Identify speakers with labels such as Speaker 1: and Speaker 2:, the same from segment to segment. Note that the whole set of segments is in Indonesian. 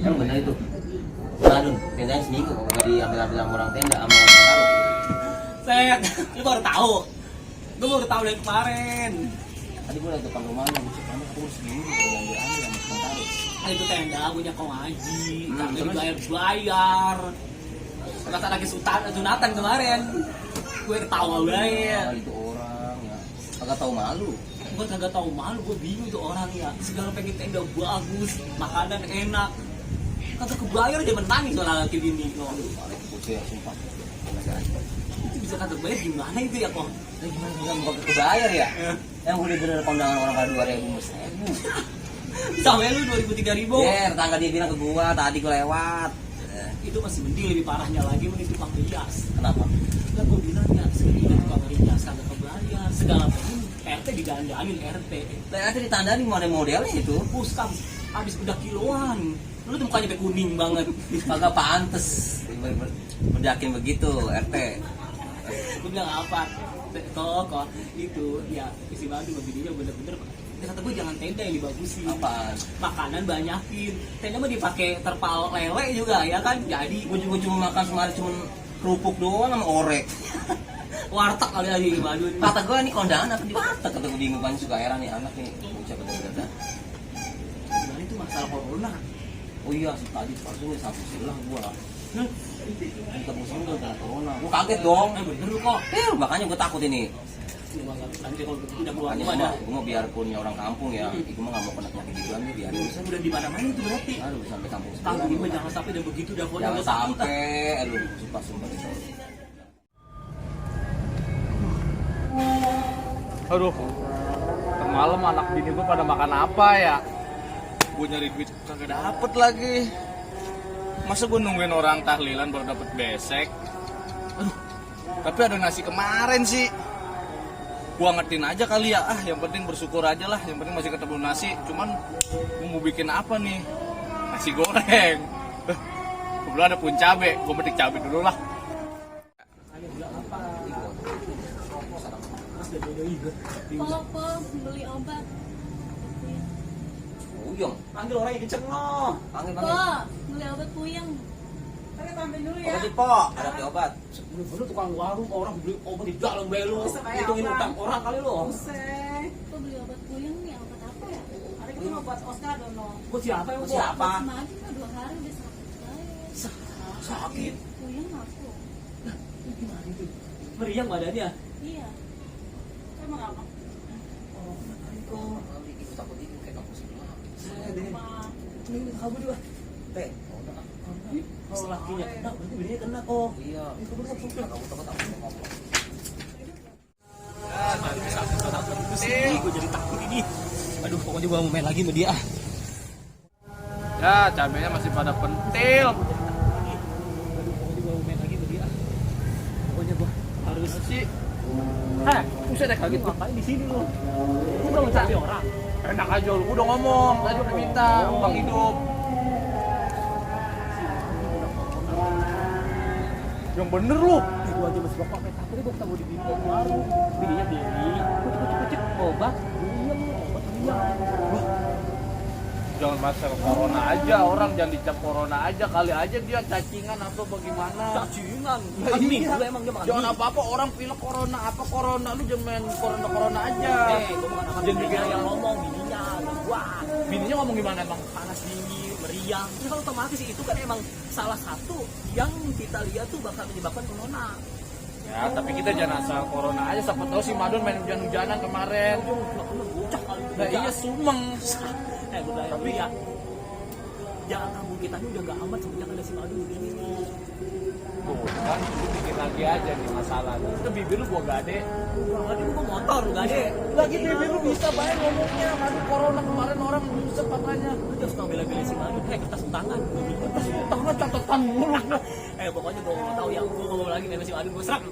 Speaker 1: Emang bener itu. Madun, tendanya seminggu kok nggak diambil-ambil sama orang tenda sama orang taruh.
Speaker 2: Set, lu baru tahu. Gue baru tahu dari kemarin.
Speaker 1: Tadi gue liat depan rumahnya, musik kamu kurus segini udah diambil-ambil sama tukang taruh.
Speaker 2: Itu tenda punya kong Haji, kagak dibayar-bayar. Kata lagi sunatan kemarin. Gue ketawa banget.
Speaker 1: Itu orang ya, kagak tahu malu.
Speaker 2: Gue kagak tahu malu, gue bingung tuh orang ya. Segala pengen tenda bagus, makanan enak. Kagak kebayar dia menangis soal kayak gini.
Speaker 1: Aduh, Alek putih ya, sumpah.
Speaker 2: Itu bisa kagak bayar gimana itu ya kong?
Speaker 1: Gimana bisa mau kebayar ya? Yang udah bener kondangan orang pada 2.000 1.000.
Speaker 2: Sampai lu 2.000 3.000.
Speaker 1: Ya, tetangga dia bilang ke gua, tadi gua lewat.
Speaker 2: Itu masih mending, lebih parahnya lagi mending tukang rias.
Speaker 1: Kenapa?
Speaker 2: Lah gue bilang ya, segini tukang rias kagak kebayar. Segala pengen RT didandanin RT.
Speaker 1: Lah ada ditandani model-modelnya itu.
Speaker 2: Puskam habis udah kiloan. Lu tuh mukanya kayak kuning banget.
Speaker 1: Kagak pantes. Bedakin begitu RT.
Speaker 2: Gue bilang apa? Kok itu ya isi baju begininya bener-bener. Ya, kata gue jangan tenda yang dibagusin.
Speaker 1: Apaan?
Speaker 2: Makanan banyakin. Tenda mah dipakai terpal lele juga ya kan. Jadi
Speaker 1: Gue cuma makan sehari cuma kerupuk doang sama orek.
Speaker 2: warteg kali lagi di Badun.
Speaker 1: Kata gue ini kondangan apa di warteg? Kata gue bingung banget, suka heran nih anak nih. Ucap bener-bener.
Speaker 2: Gimana itu masalah corona?
Speaker 1: Oh iya, tadi pas gue satu silang gua. Kita musim udah kena corona. Gua kaget dong.
Speaker 2: Bener lu kok.
Speaker 1: Makanya gue takut ini.
Speaker 2: Nanti kalau udah keluar
Speaker 1: Makanya
Speaker 2: rumah dah.
Speaker 1: gue mau biarpun ya orang kampung ya, gue mah nggak mau kena penyakit gituan nih biarin.
Speaker 2: Saya udah di mana-mana itu berarti.
Speaker 1: Aduh, sampai kampung
Speaker 2: Tahu
Speaker 1: sebelah.
Speaker 2: gimana jangan sampai dan begitu dah pokoknya
Speaker 1: Jangan
Speaker 2: gua takut, ah.
Speaker 1: sampai, aduh, sumpah itu.
Speaker 3: Aduh, malam anak bini gue pada makan apa ya? Gue nyari duit kagak dapet lagi. Masa gue nungguin orang tahlilan baru dapet besek? Aduh, tapi ada nasi kemarin sih. Gua ngetin aja kali ya, yang penting bersyukur aja lah, yang penting masih ketemu nasi. Cuman gue mau bikin apa nih? Nasi goreng. Kebetulan ada pun cabe, gue petik cabe dulu lah.
Speaker 4: Po, beli obat.
Speaker 1: Uyung,
Speaker 2: Panggil orang yang kenceng no.
Speaker 1: panggil.
Speaker 4: Po, beli obat puyeng.
Speaker 1: Obat di po, ada di obat.
Speaker 2: Bener-bener tukang warung orang beli obat di dalam belu. Hitungin utang orang kali lo.
Speaker 4: Po beli obat puyeng nih, obat apa ya?
Speaker 5: Ada itu obat Oscar dono.
Speaker 2: Gue siapa yang
Speaker 1: Siapa?
Speaker 4: Semakin mah 2 hari udah sakit.
Speaker 2: Sakit.
Speaker 4: Puyeng aku.
Speaker 2: Gimana itu? Meriang badannya.
Speaker 4: Iya.
Speaker 5: Emang apa?
Speaker 1: Ibu takut itu kayak kampung sebelah.
Speaker 2: Ini kamu juga.
Speaker 1: Teh.
Speaker 2: Kalau lakinya kena, berarti bininya kena kok.
Speaker 1: Iya.
Speaker 2: Itu bener sumpah.
Speaker 1: Kamu takut aku mau ngomong.
Speaker 2: Gue jadi takut ini. Aduh, pokoknya gue mau main lagi sama dia.
Speaker 3: Ya, cabenya masih pada pentil.
Speaker 2: Pokoknya gue mau main lagi sama dia. Pokoknya gue harus
Speaker 3: Sih,
Speaker 2: Heh, buset deh kaget ngapain di sini lo? Lu belum cari orang.
Speaker 3: enak aja lu udah ngomong, tadi udah minta uang hidup. Yang bener lu.
Speaker 2: Itu aja masih bapak main takut gue ketemu di bini baru. Bininya bini, kucik obat, bininya obat bininya.
Speaker 3: Jangan masalah corona aja, orang jangan dicap corona aja, kali aja dia cacingan atau bagaimana.
Speaker 2: Cacingan.
Speaker 3: Nah,
Speaker 2: Mie,
Speaker 3: iya.
Speaker 2: lu emang dia makan
Speaker 3: Jangan
Speaker 2: mie.
Speaker 3: apa-apa orang pilek corona, apa corona, lu jangan main corona aja.
Speaker 2: Gue bukan sama
Speaker 3: Jangan
Speaker 2: bininya
Speaker 3: dikira
Speaker 2: yang ngomong, bininya. Wah,
Speaker 3: bininya ngomong gimana emang?
Speaker 2: panas dingin, meriang. Ya kan otomatis itu kan emang salah satu yang kita lihat tuh bakal menyebabkan corona.
Speaker 3: Ya, tapi kita jangan asal corona aja, siapa tahu si Madun main hujan-hujanan kemarin.
Speaker 2: Bocah kali.
Speaker 3: Nah, iya sumeng.
Speaker 2: Gue bilang tapi ya jangan kampung kita ini udah gak amat semenjak ada si Madu begini nih.
Speaker 3: Tuh, kan lu bikin lagi aja nih masalah. Itu bibir lu gua gade.
Speaker 2: Kurang lagi gua motor gak ada.
Speaker 3: Lagi bibir lu bisa banget ngomongnya. Madu corona kemarin orang buset katanya.
Speaker 2: Lu jangan suka bela-bela si Madu. Kertas utangan.
Speaker 3: Tangan catatan mulu.
Speaker 2: Pokoknya gua mau tahu yang gua ngomong lagi sama si Madu gua serap.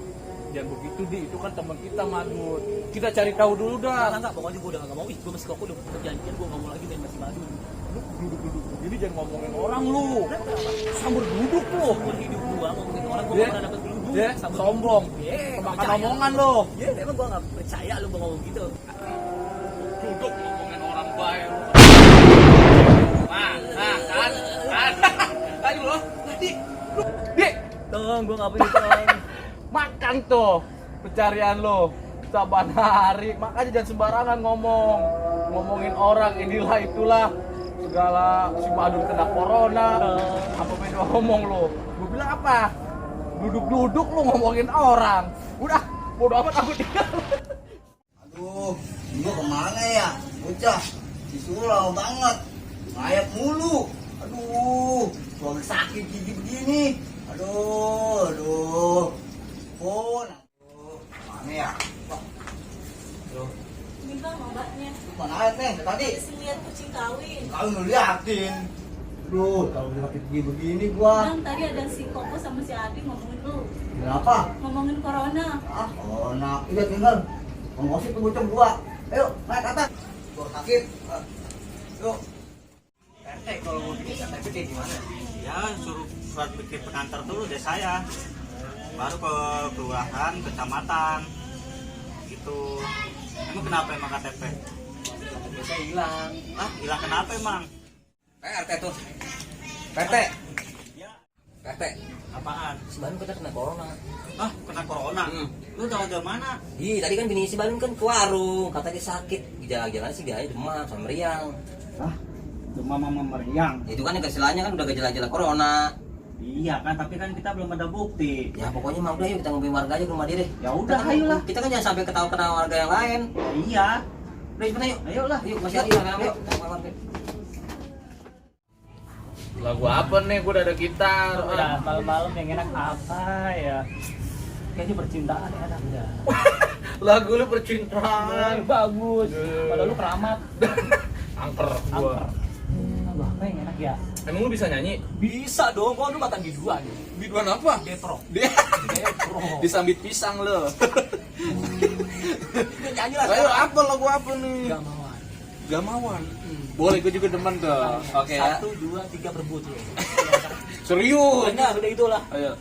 Speaker 3: Jangan begitu di, itu kan teman kita Madun. Kita cari tahu dulu dah.
Speaker 2: Enggak, pokoknya gua udah gak mau. Gua masih kok udah perjanjian gua ngomong lagi sama si Madu.
Speaker 3: Lu duduk-duduk begini jangan ngomongin orang lu. Sambil duduk lu.
Speaker 2: Gua hidup gua ngomongin orang gua
Speaker 3: Ya.
Speaker 2: gak pernah dapet geluduk.
Speaker 3: Ya,
Speaker 2: Sambil-
Speaker 3: sombong.
Speaker 2: Ya,
Speaker 3: Kemakan
Speaker 2: percaya.
Speaker 3: omongan lu.
Speaker 2: Ya, emang gua gak percaya lu ngomong gitu.
Speaker 3: Duduk ngomongin orang baik lu. Nah, kan. lo. Dik.
Speaker 2: Tong, gue ngapain tong?
Speaker 3: Makan tuh pencarian lo. Saban hari, makanya jangan sembarangan ngomongin orang inilah itulah segala si Madun kena corona apa beda ngomong lo. Gue bilang apa? Duduk-duduk lo ngomongin orang. Udah, bodo amat aku tinggal.
Speaker 6: Aduh, dia kemana ya? Bocah, si sulau banget, ngayap mulu. Aduh, gua sakit gigi begini. Aduh. Pon. Aduh, mana ya? Aduh,
Speaker 4: Ini bang obatnya.
Speaker 6: mana aja Neng? Tadi
Speaker 4: Terus lihat kucing kawin.
Speaker 6: kau ngeliatin. Aduh, kalau dia sakit gigi begini gua.
Speaker 4: Bang tadi ada si Koko sama si Adi ngomongin lu.
Speaker 6: Kenapa?
Speaker 4: Ngomongin corona.
Speaker 6: Ah, corona. Iya tinggal. Pengosit tuh bocah gua. Ayo, naik atas. Gua sakit. Yuk.
Speaker 1: Kalau mau bikin KTP kayak gimana?
Speaker 7: Ya suruh surat bikin pengantar dulu deh saya, baru ke kelurahan kecamatan gitu. Emang kenapa emang KTP?
Speaker 1: KTP saya hilang.
Speaker 7: Ah hilang kenapa emang?
Speaker 1: RT tuh. RT.
Speaker 7: Ya
Speaker 1: RT.
Speaker 7: apaan?
Speaker 1: Si Balun kita kena corona.
Speaker 7: Ah kena corona? Lu tahu dari mana?
Speaker 1: Ih, tadi kan bini si Balun kan ke warung, kata dia sakit. Gejala-gejalanya sih dia demam sama meriang.
Speaker 7: Demam sama meriang.
Speaker 1: Itu kan yang istilahnya kan udah gejala-gejala corona.
Speaker 7: Iya kan, tapi kan kita belum ada bukti.
Speaker 1: Ya pokoknya mau udah yuk kita ngobrolin warga aja ke rumah dia deh.
Speaker 7: Ya udah,
Speaker 1: Kita kan-
Speaker 7: ayolah.
Speaker 1: Kita kan jangan sampai ketawa-ketawa warga yang lain.
Speaker 7: Iya.
Speaker 1: Udah cepetan yuk.
Speaker 7: Ayolah.
Speaker 1: Yuk masih ada rame-rame yuk.
Speaker 3: Lagu apa nih? Gue udah ada gitar.
Speaker 2: Udah malam-malam yang enak apa ya? Kayaknya percintaan ya enak udah.
Speaker 3: Lagu lu percintaan.
Speaker 2: Bagus. Padahal lu keramat.
Speaker 3: Angker gua.
Speaker 2: Angker. Lagu apa yang enak ya?
Speaker 3: Emang lu bisa nyanyi?
Speaker 2: Bisa dong, kok lu makan biduan.
Speaker 3: Biduan apa?
Speaker 2: Depro.
Speaker 3: Dia
Speaker 2: Depro.
Speaker 3: disambit pisang lo.
Speaker 2: Nyanyi lah.
Speaker 3: Ayo apa lagu apa nih?
Speaker 2: Gamawan.
Speaker 3: Gamawan. Boleh, gue juga demen tuh. Oke ya.
Speaker 2: 1, 2, 3 berebut lu.
Speaker 3: Serius.
Speaker 2: Benar, udah itulah.
Speaker 3: Ayo.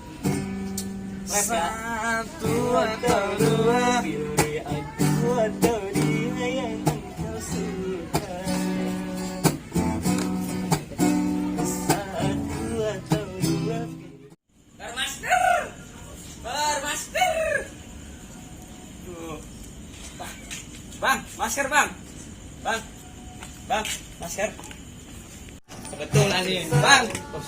Speaker 2: Rap ya.
Speaker 3: Satu atau dua.
Speaker 2: Pilih aku atau dia yang kau suka. Satu atau dua. Bermasker.
Speaker 7: Bang, masker bang. Bang, masker.
Speaker 3: Kebetulan nih.
Speaker 7: Bang,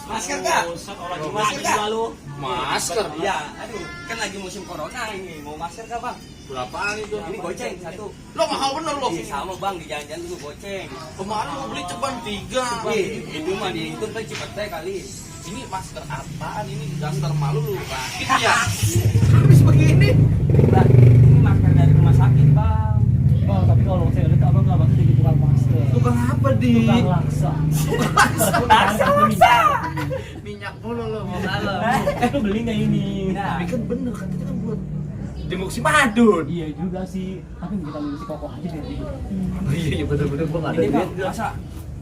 Speaker 7: masker kak?
Speaker 2: Orang
Speaker 7: Masker,
Speaker 2: masker
Speaker 7: Kak?
Speaker 2: lalu.
Speaker 3: Masker.
Speaker 7: Iya, aduh, kan lagi musim corona ini. Mau masker kak bang?
Speaker 3: Berapaan itu?
Speaker 7: Ini goceng satu.
Speaker 3: Lo mahal bener lo.
Speaker 7: Iya sama bang, di jalan-jalan dulu goceng.
Speaker 3: Kemarin mau beli ceban 3.
Speaker 7: Ih, itu mah dihitung kan Cipete kali.
Speaker 3: Ini masker apaan? Ini daster malu lu rakit ya. Habis begini.
Speaker 7: Bang, ini masker dari rumah sakit bang.
Speaker 2: Oh, tapi kalau saya lihat abang nggak bakal jadi tukang masker.
Speaker 3: Tukang apa di?
Speaker 2: Tukang laksa.
Speaker 3: Laksa. Minyak mulu lo mau dalam.
Speaker 2: Lu beli nggak ini?
Speaker 3: Tapi kan bener katanya kan buat jenguk si Madun.
Speaker 2: Iya juga sih. Tapi kita beli si Koko aja deh.
Speaker 3: Iya bener-bener gua nggak ada
Speaker 7: Ini bang,
Speaker 3: duit.
Speaker 7: masa?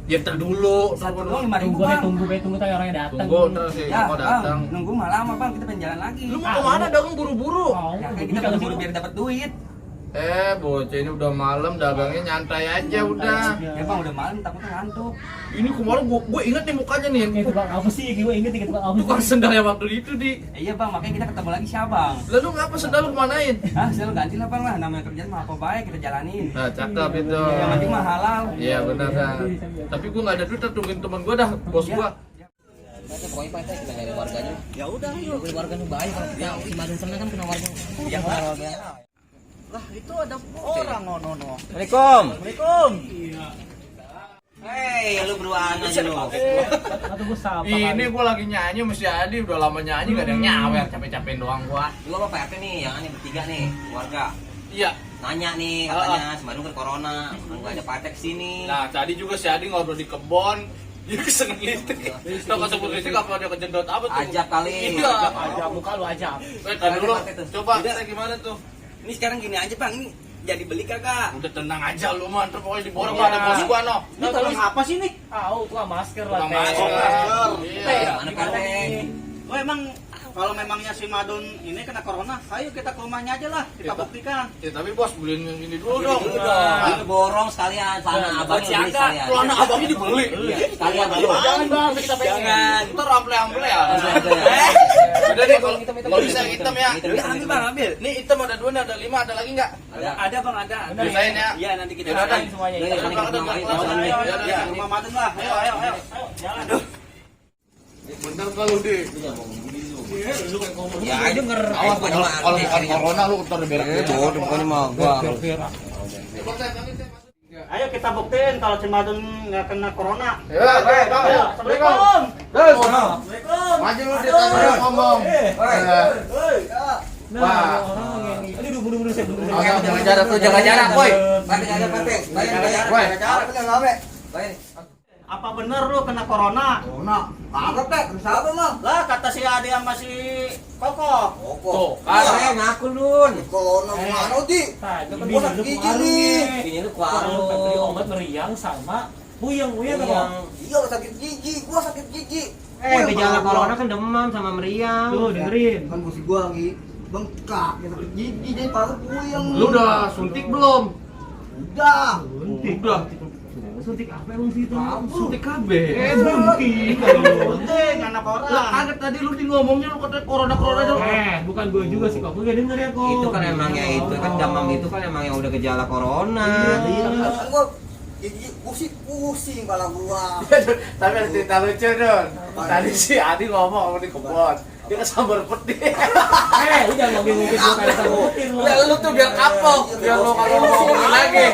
Speaker 3: Ya ntar dulu.
Speaker 7: Satu doang 5.000
Speaker 2: Tunggu deh,
Speaker 7: bang.
Speaker 2: tunggu tanya orangnya datang.
Speaker 3: Tunggu ntar si
Speaker 7: Ya,
Speaker 3: Koko
Speaker 7: bang,
Speaker 3: datang.
Speaker 7: nunggu mah lama bang, kita pengen jalan lagi.
Speaker 3: Lu mau kemana dong buru-buru?
Speaker 2: Mau,
Speaker 7: Ya,
Speaker 2: jadi
Speaker 7: kita
Speaker 2: kalau
Speaker 7: buru-buru
Speaker 2: gitu-
Speaker 7: biar dapat duit.
Speaker 3: Bocah ini udah malam dagangnya nyantai aja udah.
Speaker 7: Ya bang, udah malam takutnya ngantuk.
Speaker 3: Ini kemarin gua inget nih mukanya nih.
Speaker 2: Kayak tukang apa sih? Gue inget kayak tukang apa
Speaker 3: Tukang
Speaker 2: sih?
Speaker 3: sendal yang waktu itu di.
Speaker 7: Iya bang, makanya kita ketemu lagi siapa bang?
Speaker 3: Lalu ngapa sendal lu kemanain?
Speaker 7: Hah, selalu ganti lah bang lah, namanya kerjaan mah apa baik kita jalanin.
Speaker 3: Nah cakep itu.
Speaker 7: Yang penting mah halal.
Speaker 3: Iya benar kan. Tapi gua nggak ada duit, tungguin teman gua dah, bos
Speaker 7: Iya.
Speaker 3: gua.
Speaker 1: Pokoknya Pak kita nyari warganya.
Speaker 7: Ya udah, yuk.
Speaker 1: Beli warga tuh baik kan. Ya si Madun sana kan kena warga.
Speaker 7: Ya,
Speaker 1: Kena
Speaker 7: Pak.
Speaker 1: warga.
Speaker 7: Lah itu ada orang no.
Speaker 1: Assalamualaikum.
Speaker 7: Assalamualaikum.
Speaker 1: Hei, lu beruan aja lu.
Speaker 2: Atau gue sapa
Speaker 3: Ini
Speaker 2: kali.
Speaker 3: gua lagi nyanyi mesti Adi, udah lama nyanyi gak ada yang nyawer, capek-capekin doang gua.
Speaker 1: Lu apa Pak RT nih? Yang ini bertiga nih, warga.
Speaker 3: Iya.
Speaker 1: Nanya nih katanya si Madun kan corona, kan gua ada Pak sini.
Speaker 3: Nah tadi juga si Adi ngobrol di kebon, dia keseneng listrik. Tau kan sebut listrik apa dia kejedot apa tuh?
Speaker 1: Ajab kali.
Speaker 3: Iya.
Speaker 2: Aja muka lu aja.
Speaker 3: Tar dulu,
Speaker 1: Pakai tuh.
Speaker 3: coba
Speaker 7: Udah.
Speaker 3: kita gimana tuh?
Speaker 7: Ini sekarang gini aja bang, ini jadi beli kagak?
Speaker 3: Udah tenang aja lu man, ntar pokoknya di borong
Speaker 2: Iya.
Speaker 3: ada bos gua no.
Speaker 7: Ini tolong apa sih nih?
Speaker 2: Tahu tukang masker lah.
Speaker 3: Tukang
Speaker 2: Teh.
Speaker 3: masker.
Speaker 7: masker.
Speaker 3: Iya.
Speaker 1: Mana Pak RT?
Speaker 7: Oh emang kalau memangnya si Madun ini kena corona, ayo kita ke rumahnya aja lah, kita buktikan.
Speaker 3: Ya tapi bos beliin yang ini dulu dong.
Speaker 1: Ini borong sekalian, sana abangnya beli sekalian.
Speaker 3: Kalau anak abangnya dibeli.
Speaker 1: Iya, sekalian beli.
Speaker 3: Jangan bang, kita pengen. Jangan. Ntar ample-ample ya. Udah deh, kalau bisa yang hitam ya. Udah ambil bang, ambil. Nih hitam ada 2, ada 5, ada lagi nggak?
Speaker 2: Ada bang, ada.
Speaker 3: Desain ya.
Speaker 2: Iya nanti kita
Speaker 3: Ada.
Speaker 2: desain semuanya.
Speaker 1: Iya,
Speaker 3: Ayo,
Speaker 7: Ayo, ke rumah Madun lah. Ayo. Jalan.
Speaker 3: Bener kalau di.
Speaker 1: Ya, itu denger.
Speaker 3: Awas kalau bukan corona lu ntar berak.
Speaker 1: Bodoh, pokoknya mah gua.
Speaker 7: Ayo kita buktiin kalau si Madun nggak kena corona.
Speaker 3: Ya, baik, bang.
Speaker 7: Ayo, Assalamualaikum.
Speaker 3: Terus.
Speaker 7: Assalamualaikum.
Speaker 3: Maju lu di tengah ngomong. Wah.
Speaker 2: Aduh, buru-buru saya buru.
Speaker 3: Oke, jaga jarak tuh, jaga jarak, boy.
Speaker 7: Apa bener lu kena corona?
Speaker 6: Corona. Kagak teh, kenapa mah?
Speaker 7: Lah kata si Adi sama si Koko.
Speaker 3: Tuh,
Speaker 1: Kan ngaku Dun.
Speaker 6: Corona mana di? Gua sakit gigi nih.
Speaker 1: Ini lu
Speaker 2: Beli
Speaker 1: kuarung.
Speaker 2: obat meriang sama buyang
Speaker 1: Yang
Speaker 6: Iya sakit gigi, gua sakit gigi.
Speaker 1: gejala corona kan demam sama meriang.
Speaker 2: Tuh dengerin.
Speaker 6: Kan musik gua lagi bengkak, ya sakit gigi jadi parah puyeng.
Speaker 3: lu udah suntik belum?
Speaker 6: Udah.
Speaker 3: Udah.
Speaker 2: Suntik apa emang sih itu?
Speaker 3: Suntik KB.
Speaker 2: Suntik.
Speaker 7: Penting anak
Speaker 3: Lah
Speaker 7: orang.
Speaker 3: kaget tadi lu di ngomongnya lu kata corona dong.
Speaker 2: Bukan gue juga sih kok. Gue gak denger ya kok.
Speaker 1: Itu kan emangnya itu kan demam itu kan emang yang udah gejala corona.
Speaker 6: Kan gua gigi pusing kepala gua.
Speaker 3: Tapi ada cerita lucu Don. Tadi si Adi ngomong sama di kebun. Dia kesambar peti.
Speaker 2: Lu jangan ngomongin gue kayak sama petir lu.
Speaker 3: Ya lu tuh biar kapok, biar lu kalau ngomongin lagi.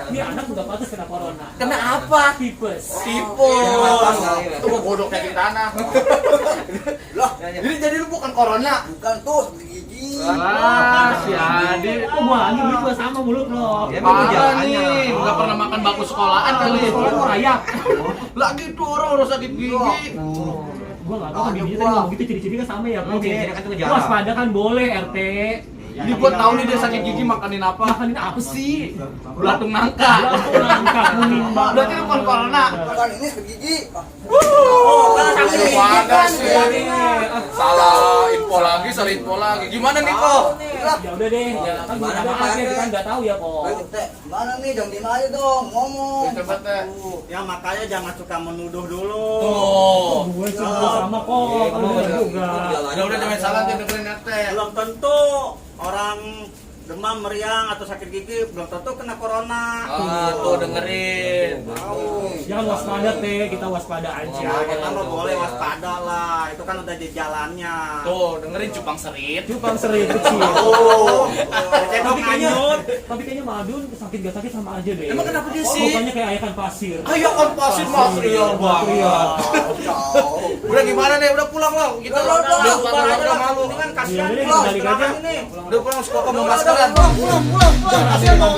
Speaker 2: Ini anak udah pantas kena corona.
Speaker 3: Kena apa?
Speaker 2: Tipes.
Speaker 3: Tipu. Itu gua bodok kayak di tanah. Loh, jadi lu bukan corona.
Speaker 6: Bukan tuh sakit gigi.
Speaker 3: Ah, si Adi.
Speaker 2: Oh, wangi lu juga sama mulut lo.
Speaker 1: Ya, emang
Speaker 3: Parah
Speaker 1: gejalanya.
Speaker 3: nih, nggak pernah makan bangku sekolahan kali.
Speaker 2: Kalau mau rayap.
Speaker 3: Lagi tuh orang udah sakit gigi.
Speaker 2: Gua enggak tahu kan bibinya tadi ngomong gitu ciri-ciri kan sama ya.
Speaker 1: Ciri-ciri kan itu gejala.
Speaker 2: Waspada kan boleh RT.
Speaker 3: Jadi gua tahu nih dia sakit gigi makanin apa?
Speaker 2: Makanin apa sih?
Speaker 3: Belatung nangka.
Speaker 2: Belatung nangka kuning banget.
Speaker 3: Berarti lu bukan corona.
Speaker 6: Bukan ini sakit gigi.
Speaker 3: Mana sih? Salah info lagi. Gimana nih kok?
Speaker 2: Ya udah deh, kan belum ada hasil kita nggak tahu ya kok.
Speaker 6: Mana nih, jangan diem aja dong, ngomong.
Speaker 3: Coba teh.
Speaker 7: Ya makanya jangan suka menuduh dulu.
Speaker 3: Tuh.
Speaker 2: Gue juga sama kok, kamu juga.
Speaker 3: Udah jangan salah dengerin teh.
Speaker 7: Belum tentu orang demam, meriang atau sakit gigi belum tentu kena corona.
Speaker 3: Tuh dengerin.
Speaker 2: Jangan waspada teh, kita waspada aja.
Speaker 7: Ya, kita mah boleh waspada lah. Itu kan udah di jalannya.
Speaker 3: Tuh dengerin cupang serit.
Speaker 2: Cupang sering kecil. Tapi kayaknya Madun sakit gak sakit sama aja deh.
Speaker 3: Emang kenapa dia sih?
Speaker 2: Mukanya kayak ayakan pasir.
Speaker 3: Ayo kan pasir mas real banget. Udah gimana nih? Udah pulang lah. Kita udah malu.
Speaker 7: Ini kan
Speaker 2: Iya,
Speaker 7: kasihan
Speaker 2: udah deh,
Speaker 7: loh,
Speaker 2: kita balik aja.
Speaker 7: ini.
Speaker 3: Udah pulang suka ke maskaran.
Speaker 6: Pulang.
Speaker 2: Kasihan mau.